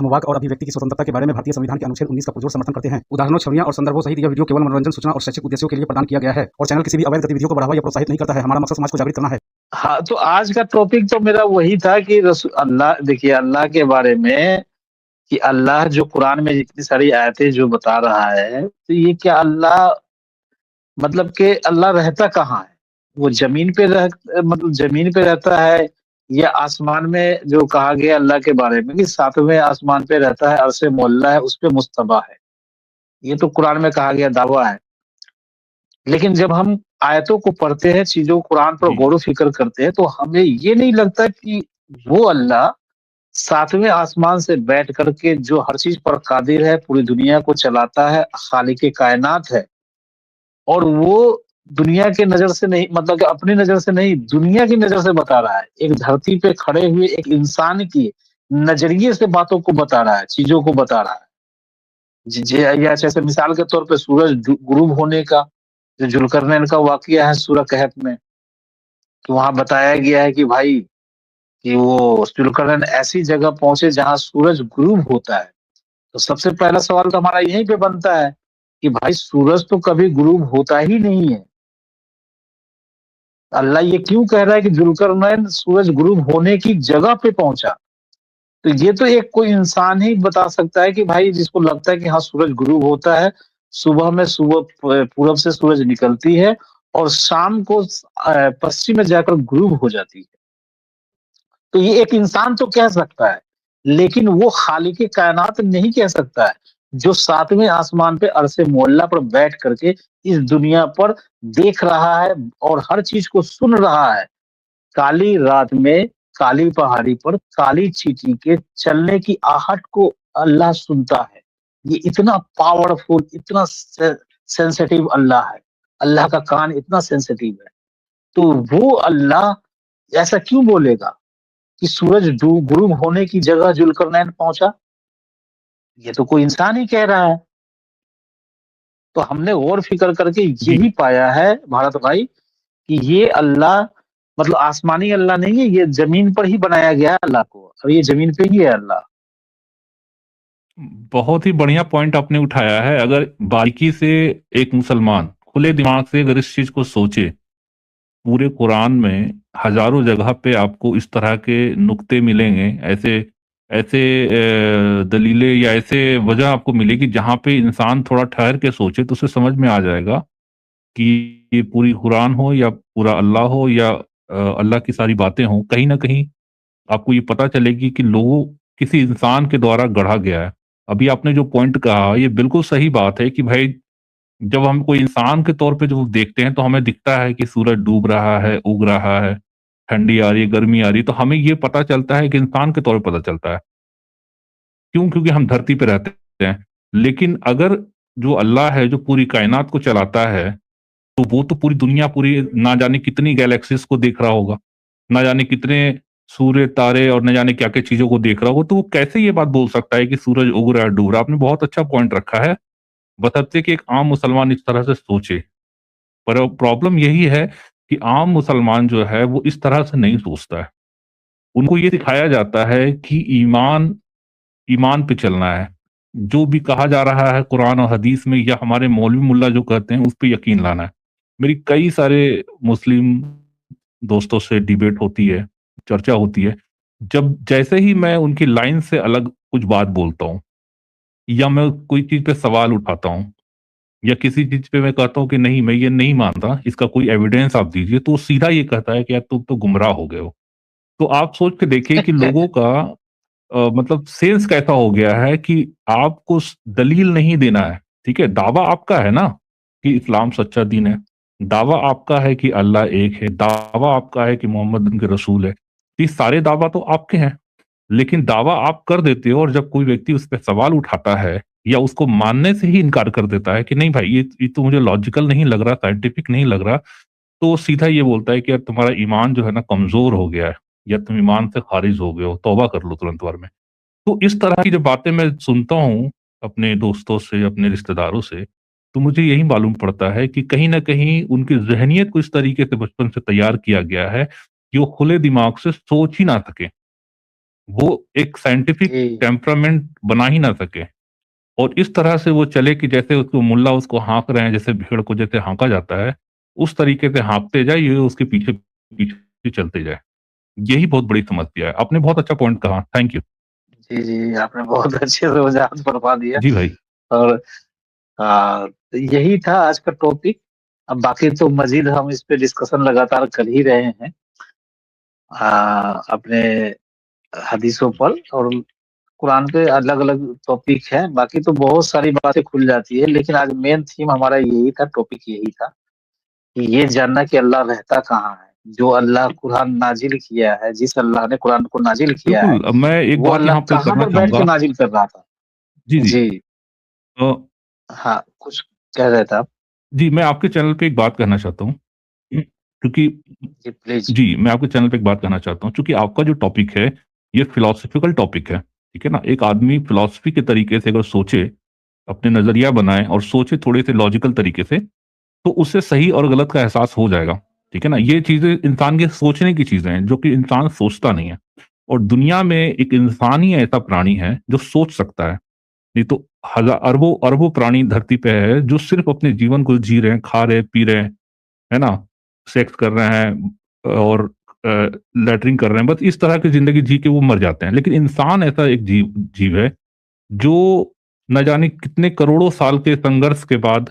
हम वाक और अभिव्यक्ति की स्वतंत्रता के बारे में भारतीय संविधान के अनुच्छेद 19 का पुरजोर समर्थन करते हैं। उदाहरणों, छवियां और संदर्भों सहित यह वीडियो केवल मनोरंजन, सूचना और शैक्षिक उद्देश्यों के लिए प्रदान किया गया है और चैनल किसी भी अवैध गतिविधियों को बढ़ावा या प्रोत्साहित नहीं करता है। हमारा मकसद समाज को जागृत करना है। हाँ, तो आज का टॉपिक तो मेरा वही था कि अल्लाह, देखिए अल्लाह के बारे में कि अल्लाह जो कुरान में जितनी सारी आयतें जो बता रहा है, तो ये क्या अल्लाह मतलब कि अल्लाह रहता कहाँ है? वो जमीन पे मतलब जमीन पे रहता है या आसमान में, जो कहा गया अल्लाह के बारे में कि सातवें आसमान पे रहता है, अर्श मुअल्ला है, उस पे मुस्तवा है। ये तो कुरान में कहा गया दावा है। लेकिन जब हम आयतों को पढ़ते हैं, चीजों कुरान पर जी। गौर फिक्र करते हैं, तो हमें ये नहीं लगता कि वो अल्लाह सातवें आसमान से बैठ करके जो हर चीज पर कादिर है, पूरी दुनिया को चलाता है, खालिक कायनात है, और वो दुनिया के नजर से नहीं, मतलब कि अपनी नजर से नहीं, दुनिया की नजर से बता रहा है। एक धरती पे खड़े हुए एक इंसान की नजरिए से बातों को बता रहा है, चीजों को बता रहा है। या जैसे मिसाल के तौर पे सूरज गुरूब होने का जो जुल्करनैन का वाकया है सूरह कहफ में, तो वहां बताया गया है कि भाई कि वो जुल्करनैन ऐसी जगह पहुंचे जहां सूरज गुरूब होता है। तो सबसे पहला सवाल तो हमारा यहीं पे बनता है कि भाई सूरज तो कभी गुरूब होता ही नहीं है। अल्लाह ये क्यों कह रहा है कि जुल्करनैन सूरज गुरूब होने की जगह पे पहुंचा? तो ये तो एक कोई इंसान ही बता सकता है कि भाई जिसको लगता है कि हाँ सूरज गुरूब होता है, सुबह में पूरब से सूरज निकलती है और शाम को पश्चिम में जाकर गुरूब हो जाती है। तो ये एक इंसान तो कह सकता है, लेकिन वो खालिक कायनात नहीं कह सकता है, जो सातवें आसमान पे अर्श मुअल्ला पर बैठ करके इस दुनिया पर देख रहा है और हर चीज को सुन रहा है। काली रात में काली पहाड़ी पर काली चींटी के चलने की आहट को अल्लाह सुनता है। ये इतना पावरफुल, इतना सेंसिटिव अल्लाह है। अल्लाह का कान इतना सेंसिटिव है। तो वो अल्लाह ऐसा क्यों बोलेगा कि सूरज गुरूब होने की जगह जुल्करनैन पहुंचा? ये तो कोई इंसान ही कह रहा है। तो हमने गौर फिक्र करके जी। यही पाया है भारत भाई कि ये अल्लाह मतलब आसमानी अल्लाह नहीं है, ये जमीन पर ही बनाया गया है अल्लाह को, और ये जमीन पे ही है अल्लाह। बहुत ही बढ़िया पॉइंट आपने उठाया है। अगर बारीकी से एक मुसलमान खुले दिमाग से अगर इस चीज को सोचे, पूरे कुरान में हजारों जगह पे आपको इस तरह के नुक्ते मिलेंगे, ऐसे ऐसे दलीलें या ऐसे वजह आपको मिलेगी जहां पे इंसान थोड़ा ठहर के सोचे तो उसे समझ में आ जाएगा कि ये पूरी कुरान हो या पूरा अल्लाह हो या अल्लाह की सारी बातें हो, कहीं ना कहीं आपको ये पता चलेगी कि लोगों किसी इंसान के द्वारा गढ़ा गया है। अभी आपने जो पॉइंट कहा ये बिल्कुल सही बात है कि भाई जब हम कोई इंसान के तौर पे जब देखते हैं तो हमें दिखता है कि सूरज डूब रहा है, उग रहा है, ठंडी आ रही है, गर्मी आ रही है, तो हमें ये पता चलता है कि इंसान के तौर पे पता चलता है। क्यों? क्योंकि हम धरती पे रहते हैं। लेकिन अगर जो अल्लाह है जो पूरी कायनात को चलाता है, तो वो तो पूरी दुनिया, पूरी ना जाने कितनी गैलेक्सीज को देख रहा होगा, ना जाने कितने सूर्य, तारे और न जाने क्या-क्या चीज़ों को देख रहा होगा, तो वो कैसे ये बात बोल सकता है कि सूरज उग रहा है, डूब रहा है? आपने बहुत अच्छा पॉइंट रखा है, बशर्ते कि एक आम मुसलमान इस तरह से सोचे। पर प्रॉब्लम यही है कि आम मुसलमान जो है वो इस तरह से नहीं सोचता है। उनको ये सिखाया जाता है कि ईमान ईमान पे चलना है। जो भी कहा जा रहा है कुरान और हदीस में या हमारे मौलवी मुल्ला जो कहते हैं उस पे यकीन लाना है। मेरी कई सारे मुस्लिम दोस्तों से डिबेट होती है, चर्चा होती है। जब जैसे ही मैं उनकी लाइन से अलग कुछ बात बोलता हूँ या मैं कोई चीज़ पे सवाल उठाता हूँ या किसी चीज़ पे मैं कहता हूँ कि नहीं मैं ये नहीं मानता, इसका कोई एविडेंस आप दीजिए, तो वो सीधा ये कहता है कि यार तुम तो गुमराह हो गए हो। तो आप सोच के देखिए कि लोगों का मतलब सेंस कैसा हो गया है कि आपको दलील नहीं देना है, ठीक है? दावा आपका है ना कि इस्लाम सच्चा दीन है, दावा आपका है कि अल्लाह एक है, दावा आपका है कि मोहम्मद उनके रसूल है। ये सारे दावा तो आपके हैं, लेकिन दावा आप कर देते हो और जब कोई व्यक्ति उस पे सवाल उठाता है या उसको मानने से ही इनकार कर देता है कि नहीं भाई ये तो मुझे लॉजिकल नहीं लग रहा, साइंटिफिक नहीं लग रहा, तो वो सीधा ये बोलता है कि यार तुम्हारा ईमान जो है ना कमजोर हो गया है या तुम ईमान से खारिज हो गए हो, तौबा कर लो तुरंत वार में। तो इस तरह की जब बातें मैं सुनता हूँ अपने दोस्तों से, अपने रिश्तेदारों से, तो मुझे यही मालूम पड़ता है कि कहीं न कहीं उनकी ज़हनियत को इस तरीके से बचपन से तैयार किया गया है कि वो खुले दिमाग से सोच ही ना सकें। वो एक साइंटिफिक जी टेम्परामेंट बना ही ना सके और इस तरह से वो चले कि जैसे उसको मुल्ला उसको हाँक रहे हैं, जैसे भेड़ को जैसे हाँका जाता है, उस तरीके से हाँकते जाए, ये उसके पीछे पीछे चलते जाए। यही बहुत बड़ी समस्या है। आपने बहुत अच्छा पॉइंट कहा। Thank you. जी जी, आपने बहुत अच्छे से वजाहत फरमा दिया। जी भाई। और तो यही था आज का टॉपिक। अब बाकी तो मजीद हम इस पे डिस्कशन लगातार कर ही रहे हैं अपने हदीसों पर, और कुरान पे अलग अलग टॉपिक है। बाकी तो बहुत सारी बातें खुल जाती है, लेकिन आज मेन थीम हमारा यही था, टॉपिक यही था कि ये जानना कि अल्लाह रहता कहाँ है। जो अल्लाह कुरान नाजिल किया है, जिस अल्लाह ने कुरान को नाजिल किया है, बिल्कुल, अब मैं एक वो बात अल्लाह यहाँ पे कहाँ करना पर बैठ के चाहूँगा। नाजिल कर रहा था। जी, जी। जी, अ, हाँ, कुछ कह रहे थे आप? जी, मैं आपके चैनल पे एक बात कहना चाहता हूँ, क्योंकि जी, प्लीज। जी, मैं आपके चैनल पे एक बात कहना चाहता हूँ, चूँकि आपका जो टॉपिक है, ये फिलॉसॉफिकल टॉपिक है, ठीक है ना? एक आदमी फिलॉसफी के तरीके से अगर सोचे, अपने नज़रिया बनाए और सोचे थोड़े से लॉजिकल तरीके से, तो उससे सही और गलत का एहसास हो जाएगा, ठीक है ना? ये चीज़ें इंसान के सोचने की चीज़ें हैं, जो कि इंसान सोचता नहीं है और दुनिया में एक इंसान ही ऐसा प्राणी है, जो सोच सकता है। नहीं तो अरबों-अरबों प्राणी धरती पे है, जो सिर्फ़ अपने जीवन को जी रहे हैं, खा रहे हैं, पी रहे हैं, है ना? सेक्स कर रहे हैं और अ, लैट्रिन कर रहे हैं, बस इस तरह की ज़िंदगी जी के वो मर जाते हैं। लेकिन इंसान ऐसा एक जीव जीव है, जो न जाने कितने करोड़ों साल के संघर्ष के बाद,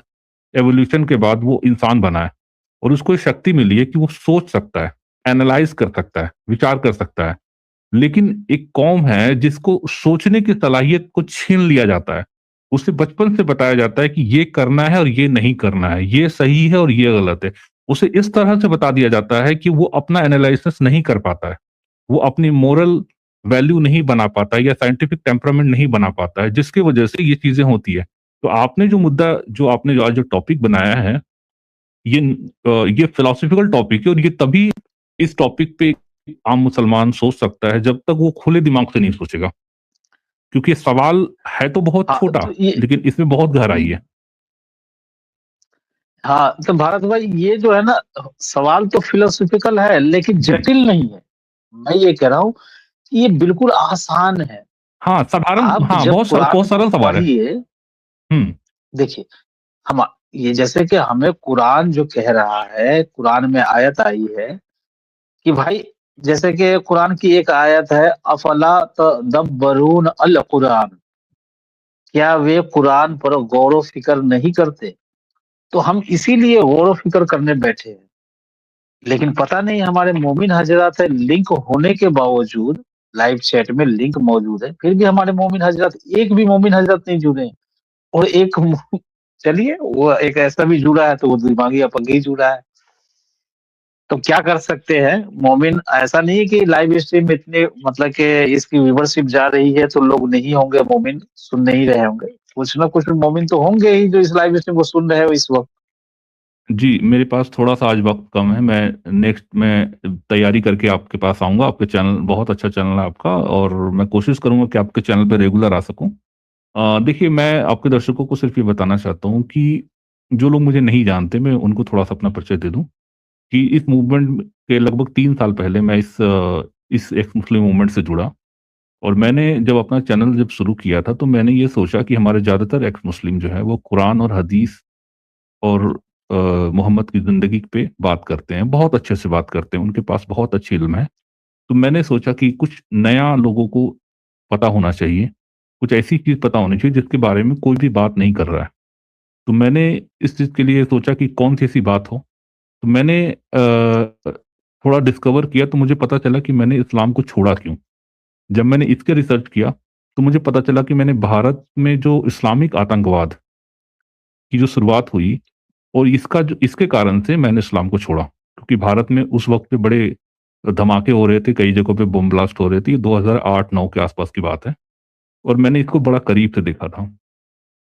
एवोल्यूशन के बाद वो इंसान बना है और उसको ये शक्ति मिली है कि वो सोच सकता है, एनालाइज़ कर सकता है, विचार कर सकता है। लेकिन एक कौम है जिसको सोचने की सलाहियत को छीन लिया जाता है। उसे बचपन से बताया जाता है कि ये करना है और ये नहीं करना है, ये सही है और ये गलत है। उसे इस तरह से बता दिया जाता है कि वो अपना एनालिसिस नहीं कर पाता है। वो अपनी मोरल वैल्यू नहीं बना पाता है या साइंटिफिक टेम्परामेंट नहीं बना पाता है, जिसकी वजह से ये चीज़ें होती है। तो आपने जो मुद्दा जो आपने जो आज जो टॉपिक बनाया है, ये ये फिलॉसॉफिकल टॉपिक है और ये तभी इस टॉपिक पे आम मुसलमान सोच सकता है, जब तक वो खुले दिमाग से नहीं सोचेगा। क्योंकि सवाल है तो बहुत हाँ, छोटा, तो ये लेकिन इसमें बहुत गहराई है। हाँ, तो भारत भाई, ये जो है ना, सवाल तो फिलोसॉफिकल है लेकिन जी। जटिल नहीं है। मैं ये कह रहा हूँ कि ये बिल्कुल आसान है। हाँ, साधारण आप हाँ, जब बहुत कुरान को सरल सवाल है। पढ़िए, हुँ, देखिए, हम ये जैसे कि हमें कुरान जो कह रहा है, कुरान में आयत आई है कि भाई, जैसे कि कुरान की एक आयत है, अफला तदब्बरून अल कुरान, क्या वे कुरान पर गौर व फिक्र नहीं करते? तो हम इसीलिए गौर व फिक्र करने बैठे हैं। लेकिन पता नहीं हमारे मोमिन हजरात है, लिंक होने के बावजूद, लाइव चैट में लिंक मौजूद है, फिर भी हमारे मोमिन हजरात, एक भी मोमिन हजरत नहीं जुड़े हैं। और चलिए, वो एक ऐसा भी जुड़ा है तो वो दिमागी अपंगी जुड़ा है। तो क्या कर सकते हैं मोमिन? ऐसा नहीं है कि लाइव स्ट्रीम में इतने, मतलब कि इसकी व्यूवरशिप जा रही है तो लोग नहीं होंगे मोमिन, सुन नहीं रहे होंगे। कुछ ना कुछ मोमिन तो होंगे ही जो इस लाइव स्ट्रीम को सुन रहे हो इस वक्त। जी, मेरे पास थोड़ा-सा आज वक़्त कम है, मैं नेक्स्ट में तैयारी करके आपके पास आऊँगा। आपके चैनल बहुत अच्छा चैनल है आपका और मैं कोशिश करूँगा कि आपके चैनल पे रेगुलर आ सकूँ। देखिए, मैं आपके दर्शकों को सिर्फ़ ये बताना चाहता हूँ कि जो लोग मुझे नहीं जानते, मैं उनको थोड़ा-सा अपना परिचय दे दूँ कि इस मूवमेंट के लगभग 3 साल पहले मैं इस एक्स मुस्लिम मूवमेंट से जुड़ा और मैंने जब अपना चैनल जब शुरू किया था, तो मैंने ये सोचा कि हमारे ज़्यादातर एक्स मुस्लिम जो हैं, वो कुरान और हदीस और अ, मोहम्मद की ज़िंदगी पे बात करते हैं, बहुत अच्छे से बात करते हैं, उनके पास बहुत अच्छी इल्म है। तो मैंने सोचा कि कुछ नया लोगों को पता होना चाहिए, कुछ ऐसी चीज़ पता होनी चाहिए जिसके बारे में कोई भी बात नहीं कर रहा है। तो मैंने इस चीज़ के लिए सोचा कि कौन-सी ऐसी बात हो, तो मैंने थोड़ा डिस्कवर किया तो मुझे पता चला कि मैंने इस्लाम को छोड़ा क्यों? जब मैंने इसके रिसर्च किया, तो मुझे पता चला कि मैंने भारत में जो इस्लामिक आतंकवाद की जो शुरुआत हुई और इसके कारण से मैंने इस्लाम को छोड़ा। क्योंकि भारत में उस वक़्त पे बड़े धमाके हो रहे थे, कई जगहों पे बम ब्लास्ट हो रहे थे, ये 2008-9 के आस-पास की बात है और मैंने इसको बड़ा करीब से देखा था,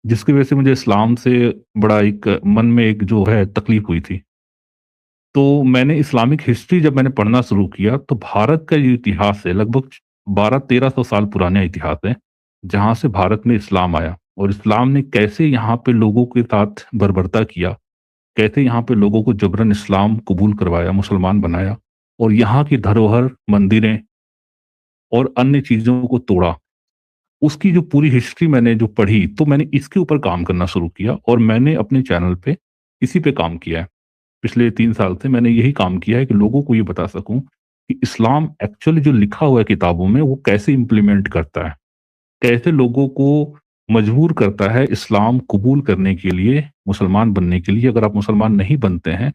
जिसकी वजह से मुझे इस्लाम से बड़ा एक मन में एक जो है तकलीफ़ हुई थी। तो मैंने इस्लामिक हिस्ट्री जब मैंने पढ़ना शुरू किया, तो भारत का ये इतिहास है, लगभग 1200-1300 साल पुराना इतिहास है, जहाँ से भारत में इस्लाम आया और इस्लाम ने कैसे यहाँ पे लोगों के साथ बर्बरता किया, कैसे यहाँ पे लोगों को जबरन इस्लाम कबूल करवाया, मुसलमान बनाया और यहाँ की धरोहर, मंदिरें और अन्य चीज़ों को तोड़ा, उसकी जो पूरी हिस्ट्री मैंने जो पढ़ी, तो मैंने इसके ऊपर काम करना शुरू किया और मैंने अपने चैनल पे इसी पे काम किया है। पिछले 3 साल से मैंने यही काम किया है कि लोगों को ये बता सकूँ कि इस्लाम एक्चुअली जो लिखा हुआ है किताबों में, वो कैसे इम्प्लीमेंट करता है। कैसे लोगों को मजबूर करता है इस्लाम कबूल करने के लिए, मुसलमान बनने के लिए। अगर आप मुसलमान नहीं बनते हैं,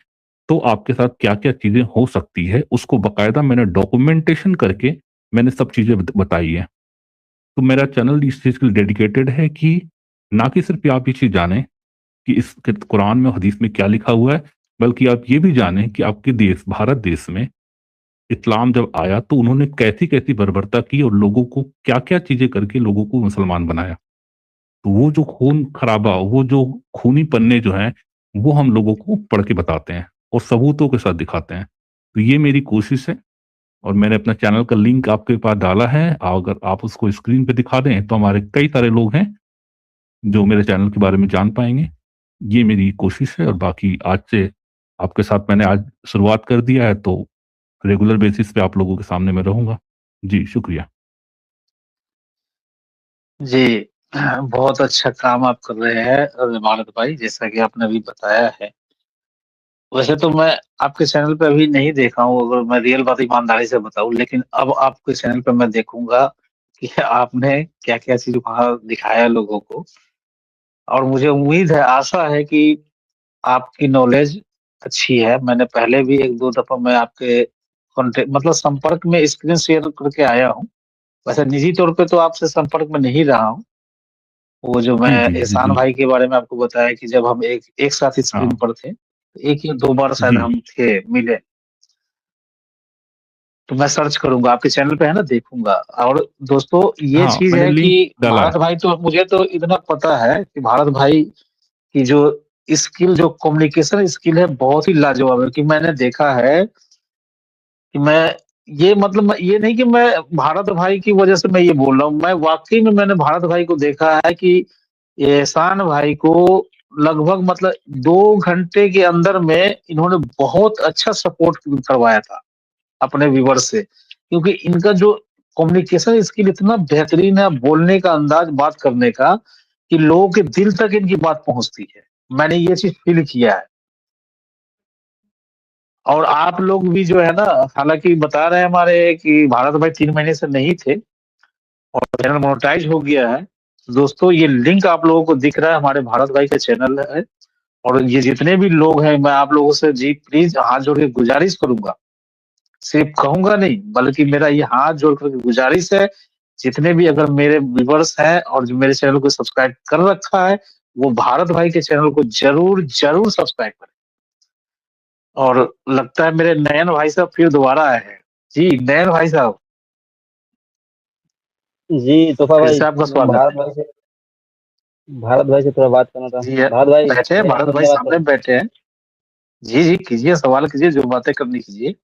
तो आपके साथ क्या-क्या चीज़ें हो सकती है, उसको बाकायदा मैंने डॉक्यूमेंटेशन करके मैंने सब चीज़ें बताई हैं। तो मेरा चैनल इस चीज़ के लिए डेडिकेटेड है कि ना कि सिर्फ़ आप ये चीज़ जानें कि इस कुरान में, हदीस में क्या लिखा हुआ है, बल्कि आप ये भी जानें कि आपके देश, भारत देश में इस्लाम जब आया तो उन्होंने कैसी-कैसी बर्बरता की और लोगों को क्या-क्या चीज़ें करके लोगों को मुसलमान बनाया। तो वो जो खून-खराबा, वो जो खूनी पन्ने जो हैं, वो हम लोगों को पढ़ के बताते हैं और सबूतों के साथ दिखाते हैं। तो ये मेरी कोशिश है और मैंने अपना चैनल का लिंक आपके पास डाला है। अगर आप उसको स्क्रीन पे दिखा दें, तो हमारे कई सारे लोग हैं, जो मेरे चैनल के बारे में जान पाएँगे। ये मेरी कोशिश है और बाकी आज से आपके साथ मैंने आज शुरुआत कर दिया है, तो रेगुलर बेसिस पे आप लोगों के सामने मैं रहूँगा। जी, शुक्रिया। जी, बहुत अच्छा काम आप कर रहे हैं भारत भाई, जैसा कि आपने अभी बताया है। वैसे तो मैं आपके चैनल पे अभी नहीं देखा हूँ, अगर मैं रियल बात ईमानदारी से बताऊँ, लेकिन अब आपके चैनल पे मैं देखूँगा कि आपने क्या-क्या चीज़ वहाँ दिखाया लोगों को, और मुझे उम्मीद है, आशा है कि आपकी नॉलेज अच्छी है। मैंने पहले भी 1-2 दफ़ा मैं आपके मतलब संपर्क में स्क्रीन शेयर करके आया हूँ। वैसे निजी तौर पे तो आपसे संपर्क में नहीं रहा हूँ। वो जो मैं जी, जी, जी, एहसान जी। भाई के बारे में आपको बताया कि जब हम एक एक साथ स्क्रीन हाँ, पर थे, 1 या 2 बार शायद जी। हम थे, मिले। तो मैं सर्च करूँगा, आपके चैनल पे है ना, देखूँगा। और दोस्तों, ये हाँ, चीज़ मैंने है कि लिंक डाला है। भारत भाई, तो मुझे तो इतना पता है कि भारत भाई की जो स्किल, जो कम्युनिकेशन स्किल है, बहुत ही लाजवाब है। कि मैंने देखा है कि मैं ये मतलब मैं ये नहीं कि मैं भारत भाई की वजह से मैं ये बोल रहा हूँ, मैं वाक़ई में मैंने भारत भाई को देखा है कि एहसान भाई को लगभग मतलब 2 घंटे के अंदर में इन्होंने बहुत अच्छा सपोर्ट करवाया था अपने व्यूअर्स से। क्योंकि इनका जो कम्युनिकेशन स्किल इतना बेहतरीन है, बोलने का अंदाज़, बात करने का, कि लोगों के दिल तक इनकी बात पहुँचती है। मैंने ये चीज़ फ़ील किया है। और आप लोग भी जो है ना, हालाँकि बता रहे हैं हमारे कि भारत भाई 3 महीने से नहीं थे और चैनल मोनेटाइज़ हो गया है। दोस्तों, ये लिंक आप लोगों को दिख रहा है, हमारे भारत भाई का चैनल है। और ये जितने भी लोग हैं, मैं आप लोगों से जी प्लीज़ हाथ जोड़ के गुज़ारिश करूँगा, सिर्फ़ कहूँगा नहीं, बल्कि मेरा ये हाथ जोड़ कर के गुज़ारिश है, जितने भी अगर मेरे व्यूअर्स हैं और जो मेरे चैनल को सब्सक्राइब कर रखा है, वो भारत भाई के चैनल को ज़रूर, ज़रूर सब्सक्राइब करें। और लगता है मेरे नयन भाई साहब फिर दोबारा आए हैं। जी, नयन भाई साहब, जी, तोफ़ा फिर भाई, से आपका मैं स्वागत है। भारत भाई से थोड़ा बात करना था। जी, भारत भाई, बैठे हैं, जय हिंद, भारत भाई वंदे सामने मातरम। बैठे हैं। जी, जी, कीजिए, सवाल कीजिए, जो बातें करनी कीजिए।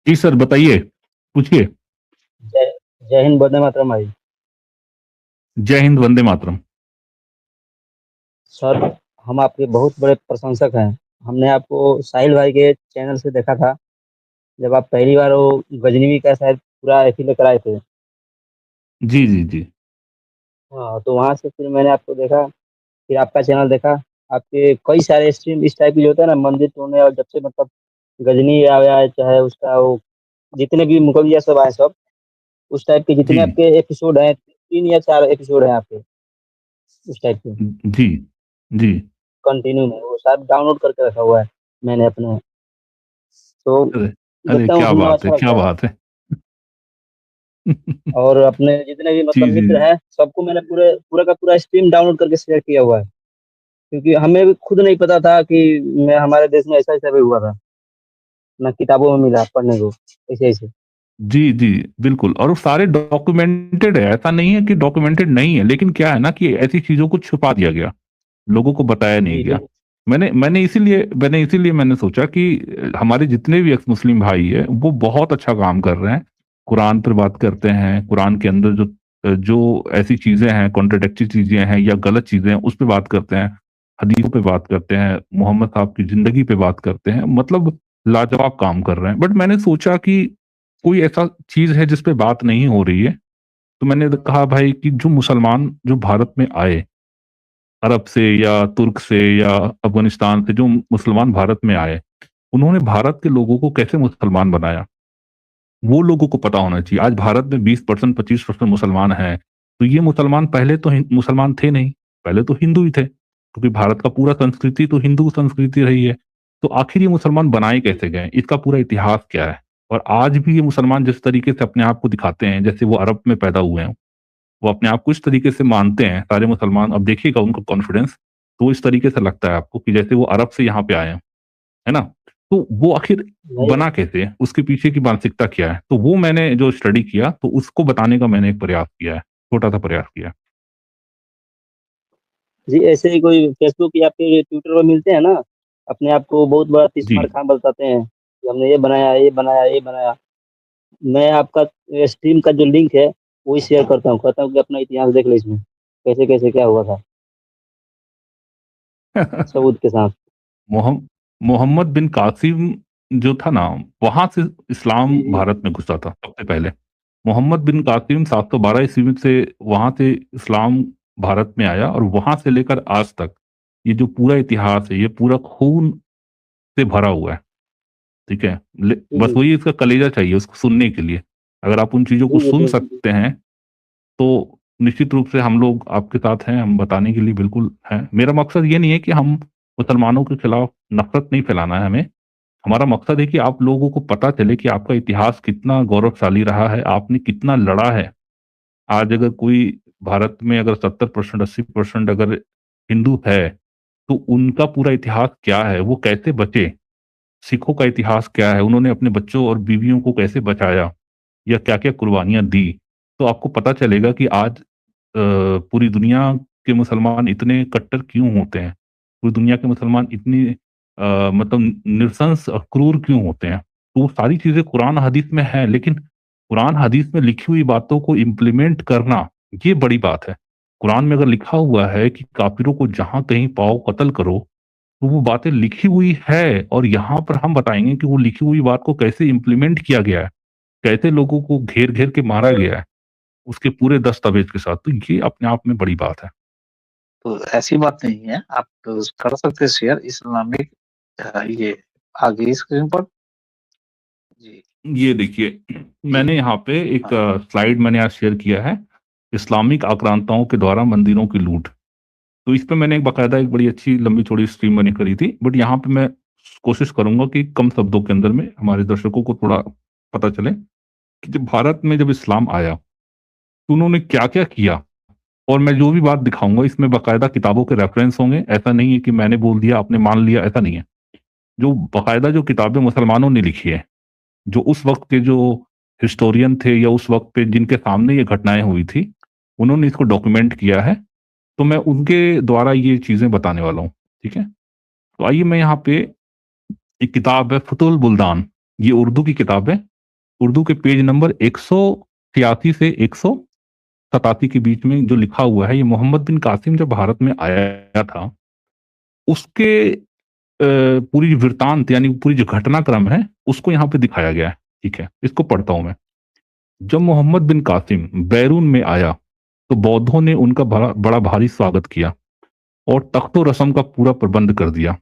जी सर, बताइए, पूछिए। जय जय हिंद, वंदे मातरम भाई। जय हिंद, वंदे मातरम। सर, हम आपके बहुत बड़े प्रशंसक हैं। हमने आपको साहिल भाई के चैनल से देखा था, जब आप पहली बार वो गज़नवी का शायद पूरा एथी लेकर आए थे। जी, जी, जी। हाँ, तो वहाँ से फिर मैंने आपको देखा, फिर आपका चैनल देखा। आपके कई सारे स्ट्रीम इस टाइप के जो होता है ना, मंदिर तोड़ने, और जब से मतलब गज़नी आया है, चाहे उसका वो जितने भी मुगलिया सब आए सब, उस टाइप के जी, जितने आपके एपिसोड हैं, 3 या 4 एपिसोड हैं आपके, उस टाइप के, जी, जी। कंटिन्यू में, वो शायद डाउनलोड करके रखा हुआ है मैंने अपने। तो अरे! अरे, देखता हूँ, क्या सुनना बात है, अच्छा क्या लगता है। बात है। और अपने जितने भी जी, मतलब जी, मित्र हैं, सबको मैंने पूरे पूरा का पूरा स्ट्रीम डाउनलोड करके शेयर किया हुआ है। क्योंकि हमें भी खुद नहीं पता था कि मैं हमारे देश में ऐसा-ऐसा भी हुआ था। ना किताबों में मिला पढ़ने को, ऐसे-ऐसे। जी, जी, बिल्कुल। और वो सारे डॉक्यूमेंटेड है, ऐसा नहीं है कि डॉक्यूमेंटेड नहीं है, लेकिन क्या है ना कि ऐसी चीज़ों को छुपा दिया गया, लोगों को बताया नहीं जी, गया। मैंने इसीलिए मैंने सोचा कि हमारे जितने भी एक्स मुस्लिम भाई हैं, वो बहुत अच्छा काम कर रहे हैं। कुरान पर बात करते हैं, कुरान के अंदर जो जो ऐसी चीज़ें हैं, कॉन्ट्राडिक्टरी चीज़ें हैं या गलत चीज़ें हैं, उस पे बात करते हैं। हदीसों पे बात करते हैं, मोहम्मद साहब की जिंदगी पे बात करते हैं, मतलब लाजवाब काम कर रहे हैं। बट मैंने सोचा कि कोई ऐसा चीज है जिस पे बात नहीं हो रही है, तो मैंने कहा भाई कि जो मुसलमान जो भारत में आए, अरब से या तुर्क से या अफगानिस्तान से जो मुसलमान भारत में आए, उन्होंने भारत के लोगों को कैसे मुसलमान बनाया, वो लोगों को पता होना चाहिए। आज भारत में 20% 25% मुसलमान हैं, तो ये मुसलमान पहले तो मुसलमान थे नहीं, पहले तो हिंदू ही थे, क्योंकि भारत का पूरा संस्कृति तो हिंदू संस्कृति रही है। तो आखिर ये मुसलमान बनाए कैसे गए, इसका पूरा इतिहास क्या है? और आज भी ये मुसलमान जिस तरीके से अपने आप को दिखाते हैं, जैसे वो अरब में पैदा हुए हैं, वो अपने आप को इस तरीके से मानते हैं सारे मुसलमान। अब देखिएगा उनका कॉन्फिडेंस, तो इस तरीके से लगता है आपको कि जैसे वो अरब से यहाँ पे आए हैं, है ना? तो वो आखिर नहीं बना कैसे, उसके पीछे की मानसिकता क्या है? तो वो मैंने जो स्टडी किया, तो उसको बताने का मैंने एक प्रयास किया है, छोटा सा प्रयास किया है। जी, ऐसे ही कोई फेसबुक या फिर ट्विटर पर मिलते हैं ना, अपने आप को बहुत बड़ा जी। तीर खान बताते हैं कि हमने ये बनाया, ये बनाया, ये बनाया। मैं आपका स्ट्रीम का जो लिंक है वही शेयर करता हूँ, कहता हूँ कि अपना इतिहास देख लो, इसमें कैसे कैसे क्या हुआ था सबूत के साथ। मोहम मोहम्मद बिन कासिम जो था ना, वहां से इस्लाम जी, जी। भारत में घुसा था सबसे पहले। मोहम्मद बिन कासिम 712 ईस्वी से वहां से इस्लाम भारत में आया, और वहां से लेकर आज तक ये जो पूरा इतिहास है, ये पूरा खून से भरा हुआ है। ठीक है, जी, बस जी। वही इसका कलेजा चाहिए उसको सुनने के लिए। अगर आप उन चीजों को जी, जी, सुन बिल्कुल। सकते हैं, तो निश्चित रूप से हम लोग आपके साथ हैं, हम बताने के लिए बिल्कुल हैं। मेरा मकसद ये नहीं है कि हम मुसलमानों के खिलाफ नफरत नहीं फैलाना है हमें। हमारा मकसद है कि आप लोगों को पता चले कि आपका इतिहास कितना गौरवशाली रहा है, आपने कितना लड़ा है। आज अगर कोई भारत में अगर 70% 80% अगर हिंदू है, तो उनका पूरा इतिहास क्या है, वो कैसे बचे? सिखों का इतिहास क्या है, उन्होंने अपने बच्चों और बीवियों को कैसे बचाया, या क्या-क्या कुर्बानियाँ दी। तो आपको पता चलेगा कि आज पूरी दुनिया के मुसलमान इतने कट्टर क्यों होते हैं? पूरी दुनिया के मुसलमान इतनी मतलब नृशंस और क्रूर क्यों होते हैं? तो वो सारी चीज़ें कुरान हदीस में है, लेकिन कुरान हदीस में लिखी हुई बातों को इम्प्लीमेंट करना, ये बड़ी बात है। कुरान में अगर लिखा हुआ है कि काफ़िरों को जहाँ कहीं पाओ कत्ल करो, तो वो बातें लिखी हुई है, और यहाँ पर हम बताएँगे कि वो लिखी हुई बात को कैसे इम्प्लीमेंट किया गया है, कैसे लोगों को घेर-घेर के मारा गया है, उसके पूरे दस्तावेज के साथ। तो ये अपने आप में बड़ी बात है। तो ऐसी बात नहीं है, आप कर सकते हैं शेयर इस्लामिक ये आगे स्क्रीन पर। जी। ये देखिए, जी। मैंने यहाँ पे एक हाँ। स्लाइड मैंने आज शेयर किया है, इस्लामिक आक्रांताओं के द्वारा मंदिरों की लूट। तो इस पे मैंने एक बाकायदा एक बड़ी अच्छी लंबी-चौड़ी स्ट्रीम मैंने करी थी। बट यहाँ पे मैं कोशिश करूँगा कि कम शब्दों के अंदर में हमारे दर्शकों को थोड़ा पता चले कि जब भारत में जब इस्लाम आया, तो उन्होंने क्या-क्या किया। और मैं जो भी बात दिखाऊँगा, इसमें बाकायदा किताबों के रेफ़रेंस होंगे। ऐसा नहीं है कि मैंने बोल दिया, आपने मान लिया, ऐसा नहीं है। जो बाकायदा जो किताबें मुसलमानों ने लिखी है, जो उस वक़्त के जो हिस्टोरियन थे या उस वक़्त पे जिनके सामने ये घटनाएँ हुई थी, उन्होंने इसको डॉक्यूमेंट किया है। तो मैं उनके द्वारा ये चीज़ें बताने वाला हूँ, ठीक है? तो आइए, मैं यहाँ पे एक किताब है फुतुहुल बुल्दान, ये उर्दू की किताब है। उर्दू के पेज नंबर 186 से 187 के बीच में जो लिखा हुआ है, ये मोहम्मद बिन कासिम जब भारत में आया था, उसके पूरी वृत्तांत यानी पूरी जो घटनाक्रम है, उसको यहाँ पे दिखाया गया है, ठीक है? इसको पढ़ता हूँ मैं। जब मोहम्मद बिन कासिम बैरून में आया, तो बौद्धों ने उनका बड़ा भारी स्वागत किया और तख्तो-रस्म का पूरा प्रबंध कर दिया।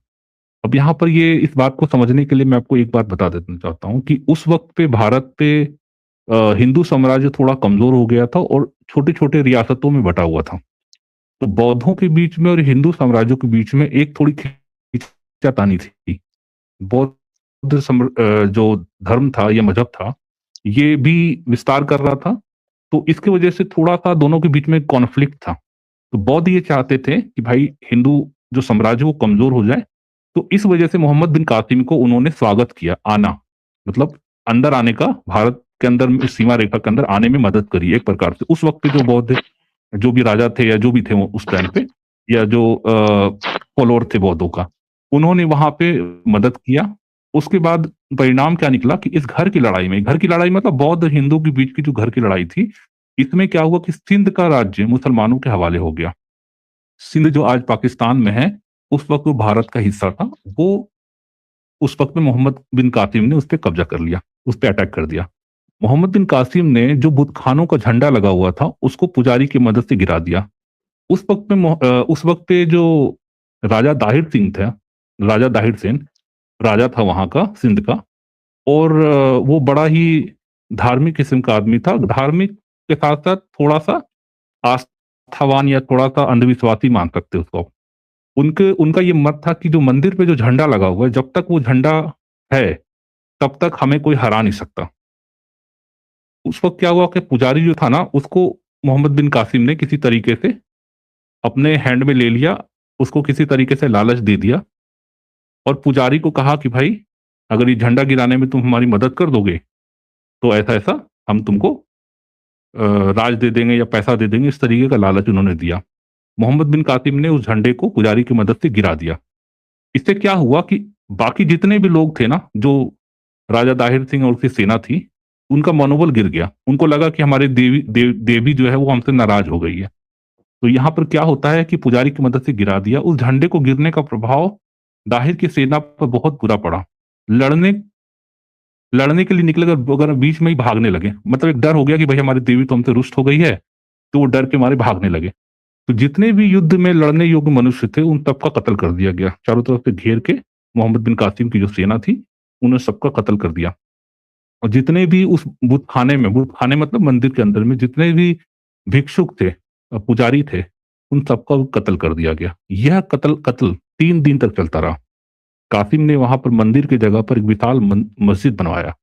अब यहाँ पर ये इस बात को समझने के लिए मैं आपको एक बात बता देना चाहता हूँ कि उस वक़्त पे भारत पे हिंदू साम्राज्य थोड़ा कमज़ोर हो गया था और छोटे-छोटे रियासतों में बँटा हुआ था। तो बौद्धों के बीच में और हिंदू साम्राज्यों के बीच में एक थोड़ी खींचातानी थी। जो धर्म था या मज़हब था, ये भी विस्तार कर रहा था, तो इसकी वजह से थोड़ा-सा दोनों के बीच में कॉन्फ्लिक्ट था। तो बौद्ध ये चाहते थे कि भाई हिंदू जो साम्राज्य वो कमज़ोर हो जाए, तो इस वजह से मोहम्मद बिन कासिम को उन्होंने स्वागत किया, आना, मतलब अंदर आने का, भारत के अंदर में सीमा रेखा के अंदर आने में मदद करी एक प्रकार से। उस वक़्त पे जो बौद्ध जो भी राजा थे या जो भी थे वो उस टाइम पे, या जो फॉलोअर थे बौद्धों का, उन्होंने वहाँ पे मदद किया। उसके बाद परिणाम क्या निकला कि इस घर की लड़ाई मतलब बौद्ध हिंदू के बीच की जो घर की लड़ाई थी, इसमें क्या हुआ कि सिंध का राज्य मुसलमानों के हवाले हो गया। सिंध जो आज पाकिस्तान में है, उस वक्त वो भारत का हिस्सा था, वो उस वक्त में मोहम्मद बिन कासिम ने उस पर कब्जा कर लिया, उस पर अटैक कर दिया। मोहम्मद बिन कासिम ने जो बुत खानों का झंडा लगा हुआ था उसको पुजारी की मदद से गिरा दिया। उस वक्त पे जो राजा दाहिर सिंह था, राजा दाहिर सेन राजा था वहां का, सिंध का, और वो बड़ा ही धार्मिक किस्म का आदमी था। धार्मिक के साथ साथ थोड़ा सा आस्थावान या थोड़ा सा अंधविश्वासी मान सकते उसको आप। उनका ये मत था कि जो मंदिर पे जो झंडा लगा हुआ है, जब तक वो झंडा है तब तक हमें कोई हरा नहीं सकता। उस वक्त क्या हुआ कि पुजारी जो था ना, उसको मोहम्मद बिन कासिम ने किसी तरीके से अपने हैंड में ले लिया, उसको किसी तरीके से लालच दे दिया और पुजारी को कहा कि भाई अगर ये झंडा गिराने में तुम हमारी मदद कर दोगे तो ऐसा ऐसा हम तुमको राज दे देंगे या पैसा दे देंगे। इस तरीके का लालच उन्होंने दिया। मोहम्मद बिन कासिम ने उस झंडे को पुजारी की मदद से गिरा दिया। इससे क्या हुआ कि बाकी जितने भी लोग थे ना, जो राजा दाहिर सिंह और उसकी सेना थी, उनका मनोबल गिर गया। उनको लगा कि हमारे देवी जो है वो हमसे नाराज हो गई है। तो यहाँ पर क्या होता है कि पुजारी की मदद से गिरा दिया। उस झंडे को गिरने का प्रभाव दाहिर की सेना पर बहुत बुरा पड़ा। लड़ने लड़ने के लिए निकले अगर बीच में ही भागने लगे, मतलब एक डर हो गया कि भाई हमारी देवी तो हमसे रुष्ट हो गई है, तो वो डर के मारे भागने लगे। तो जितने भी युद्ध में लड़ने योग्य मनुष्य थे उन सबका कत्ल कर दिया गया। चारों तरफ से घेर के मोहम्मद बिन कासिम की जो सेना थी उन्होंने सबका कत्ल कर दिया। और जितने भी उस बुत खाने मतलब मंदिर के अंदर में जितने भी भिक्षुक थे, पुजारी थे, उन सबका कत्ल कर दिया गया। यह कत्ल 3 दिन तक चलता रहा। कासिम ने वहां पर मंदिर की जगह पर एक विशाल मस्जिद बनवाया।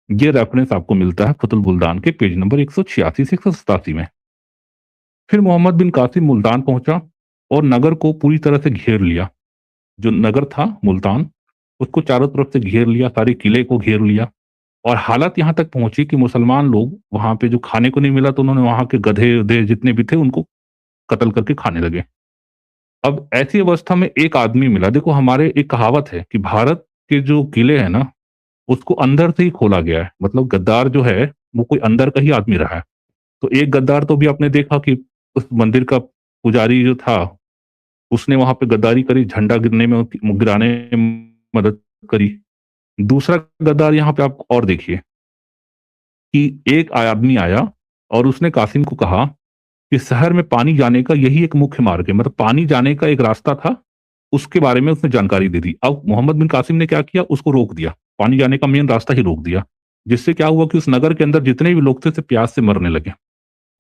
ये रेफरेंस आपको मिलता है फतुल बुल्दान के पेज नंबर 186 से 187 में। फिर मोहम्मद बिन कासिम मुल्तान पहुंचा और नगर को पूरी तरह से घेर लिया। जो नगर था मुल्तान, उसको चारों तरफ से घेर लिया, सारे किले को घेर लिया। और हालत यहां तक पहुंची कि मुसलमान लोग वहां पे जो खाने को नहीं मिला तो उन्होंने वहां के गधे उधे जितने भी थे उनको कत्ल करके खाने लगे। अब ऐसी अवस्था में एक आदमी मिला। देखो, हमारे एक कहावत है कि भारत के जो किले हैं ना, उसको अंदर से ही खोला गया है। मतलब गद्दार जो है वो कोई अंदर का ही आदमी रहा है। तो एक गद्दार तो भी आपने देखा कि उस मंदिर का पुजारी जो था उसने वहां पे गद्दारी करी, झंडा गिराने में मदद करी। दूसरा गद्दार यहाँ पे आप और देखिए कि एक आदमी आया और उसने कासिम को कहा कि शहर में पानी जाने का यही एक मुख्य मार्ग है, मतलब पानी जाने का एक रास्ता था, उसके बारे में उसने जानकारी दे दी। अब मोहम्मद बिन कासिम ने क्या किया, उसको रोक दिया, पानी जाने का मेन रास्ता ही रोक दिया। जिससे क्या हुआ कि उस नगर के अंदर जितने भी लोग थे से प्यास से मरने लगे।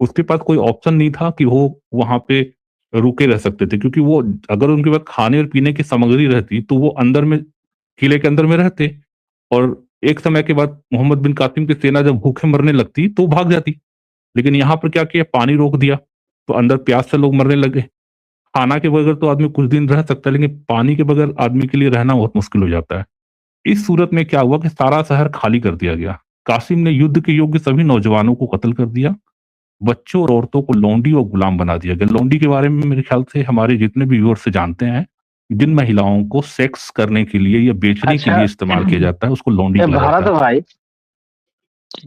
उसके पास कोई ऑप्शन नहीं था कि वो वहां पे रुके रह सकते थे, क्योंकि वो अगर उनके पास खाने और पीने की सामग्री रहती तो वो अंदर में किले के अंदर में रहते। और एक समय के बाद मोहम्मद बिन कासिम की सेना जब भूखे मरने लगती तो भाग जाती। लेकिन यहाँ पर क्या किया, पानी रोक दिया तो अंदर प्यास से लोग मरने लगे। खाना के बगैर तो आदमी कुछ दिन रह सकता है, लेकिन पानी के बगैर आदमी के लिए रहना बहुत मुश्किल हो जाता है। इस सूरत में क्या हुआ कि सारा शहर खाली कर दिया गया। कासिम ने युद्ध के योग्य सभी नौजवानों को कत्ल कर दिया। बच्चों और औरतों को लौंडी और गुलाम बना दिया गया। लौंडी के बारे में मेरे ख्याल से हमारे जितने भी व्यूअर्स से जानते हैं, जिन महिलाओं को सेक्स करने के लिए या बेचने के लिए इस्तेमाल किया जाता है उसको लौंडी कहा जाता है।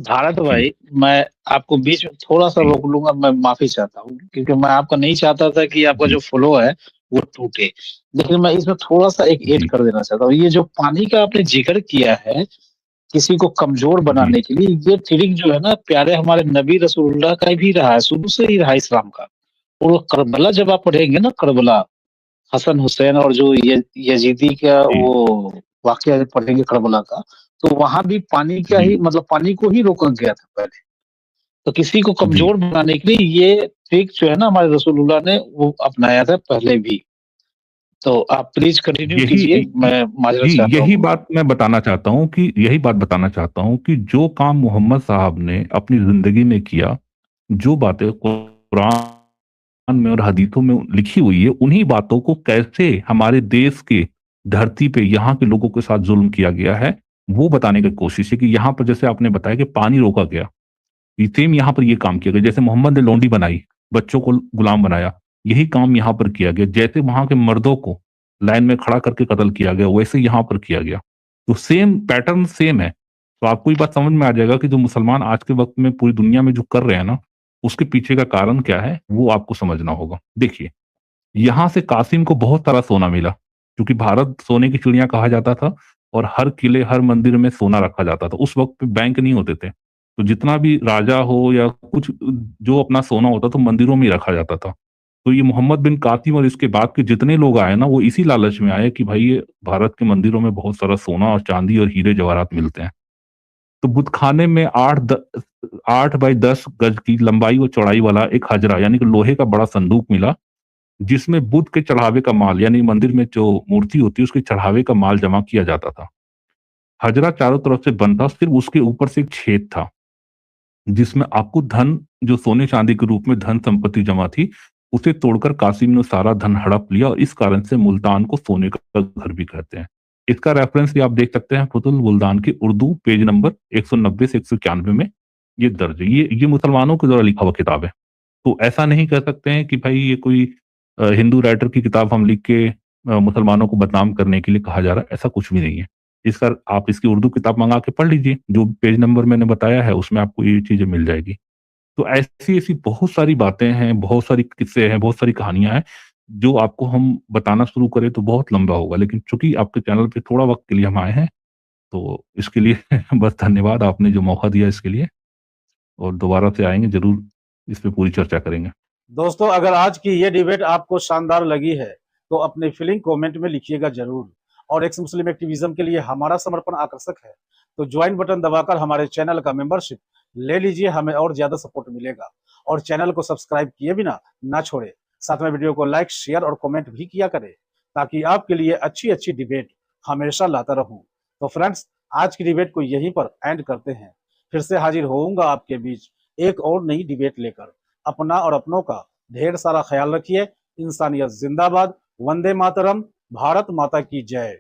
भारत भाई, मैं आपको बीच में थोड़ा सा रोक लूंगा। मैं माफी चाहता हूँ क्योंकि मैं आपका नहीं चाहता था कि आपका जो फ्लो है वो टूटे, लेकिन मैं इसमें थोड़ा सा एक ऐड कर देना चाहता हूँ। ये जो पानी का आपने जिक्र किया है किसी को कमजोर बनाने के लिए, ये ट्रिक जो है ना प्यारे हमारे नबी रसूलुल्लाह का भी रहा है, शुरू से ही रहा इस्लाम का। और वो करबला जब आप पढ़ेंगे ना, करबला हसन हुसैन और जो यजीदी का वो वाकया जब पढ़ेंगे करबला का, तो वहां भी पानी का ही मतलब पानी को ही रोका गया था पहले। तो किसी को कमजोर बनाने के लिए ये ट्रिक जो है ना हमारे रसूलुल्लाह ने वो अपनाया था पहले भी। तो आप प्लीज कंटिन्यू कीजिए। मैं माजरत चाहता हूं। यही बात बताना चाहता हूं कि जो काम मोहम्मद साहब ने अपनी जिंदगी में किया, जो बातें कुरान में और हदीथों में लिखी हुई है, उन्हीं बातों को कैसे हमारे देश के धरती पे यहाँ के लोगों के साथ जुल्म किया गया है वो बताने की कोशिश है। कि यहाँ पर जैसे आपने बताया कि पानी रोका गया, सेम यहाँ पर ये काम किया गया। जैसे मोहम्मद ने लौंडी बनाई, बच्चों को गुलाम बनाया, यही काम यहाँ पर किया गया। जैसे वहां के मर्दों को लाइन में खड़ा करके कत्ल किया गया, वैसे यहाँ पर किया गया। तो सेम पैटर्न सेम है। तो आपको ये बात समझ में आ जाएगा कि जो मुसलमान आज के वक्त में पूरी दुनिया में जो कर रहे हैं ना, उसके पीछे का कारण क्या है वो आपको समझना होगा। देखिए, यहाँ से कासिम को बहुत सारा सोना मिला, क्योंकि भारत सोने की चिड़िया कहा जाता था और हर किले, हर मंदिर में सोना रखा जाता था। उस वक़्त पे बैंक नहीं होते थे, तो जितना भी राजा हो या कुछ जो अपना सोना होता तो मंदिरों में ही रखा जाता था। तो ये मोहम्मद बिन कासिम और इसके बाद के जितने लोग आए ना, वो इसी लालच में आए कि भाई ये भारत के मंदिरों में बहुत सारा सोना और चांदी और हीरे जवाहरात मिलते हैं। तो बुतखाने में 8 बाई 10 गज की लंबाई और चौड़ाई वाला एक हजरा यानी कि लोहे का बड़ा संदूक मिला, जिसमें बुद्ध के चढ़ावे का माल यानी मंदिर में जो मूर्ति होती है उसके चढ़ावे का माल जमा किया जाता था। हजरा चारों तरफ से बंद था, सिर्फ उसके ऊपर से एक छेद था, जिसमें आपको धन जो सोने चांदी के रूप में धन संपत्ति जमा थी, उसे तोड़कर कासिम ने सारा धन हड़प लिया और इस कारण से मुल्तान को सोने का घर भी कहते हैं। इसका रेफरेंस भी आप देख सकते हैं फतहुल बुल्दान की उर्दू पेज नंबर 190 से 191 में ये दर्ज है। ये मुसलमानों के द्वारा लिखा हुआ किताब है। तो ऐसा नहीं कह सकते हैं कि भाई ये कोई हिंदू राइटर की किताब हम लिख के मुसलमानों को बदनाम करने के लिए कहा जा रहा है, ऐसा कुछ भी नहीं है। इसका आप इसकी उर्दू किताब मंगा के पढ़ लीजिए, जो पेज नंबर मैंने बताया है उसमें आपको ये चीज़ें मिल जाएगी। तो ऐसी-ऐसी बहुत सारी बातें हैं, बहुत सारी किस्से हैं, बहुत सारी कहानियाँ हैं, जो आपको हम बताना शुरू करें तो बहुत लंबा होगा, लेकिन चूँकि आपके चैनल पे थोड़ा वक़्त के लिए हम आए हैं, तो इसके लिए बस धन्यवाद आपने जो मौका दिया इसके लिए और दोबारा से आएँगे ज़रूर इस पे पूरी चर्चा करेंगे। दोस्तों, अगर आज की ये डिबेट आपको शानदार लगी है तो अपनी फीलिंग कमेंट में लिखिएगा जरूर। और एक्स मुस्लिम एक्टिविज्म के लिए हमारा समर्पण आकर्षक है, तो ज्वाइन बटन दबाकर हमारे चैनल का मेंबरशिप ले लीजिए, हमें और ज्यादा सपोर्ट मिलेगा। और चैनल को सब्सक्राइब किए बिना ना छोड़े, साथ में वीडियो को लाइक, शेयर और कमेंट भी किया करें, ताकि आपके लिए अच्छी अच्छी डिबेट हमेशा लाता रहूं। तो फ्रेंड्स, आज की डिबेट को यहीं पर एंड करते हैं। फिर से हाजिर होऊंगा आपके बीच एक और नई डिबेट लेकर। अपना और अपनों का ढेर सारा ख्याल रखिए। इंसानियत जिंदाबाद। वंदे मातरम। भारत माता की जय।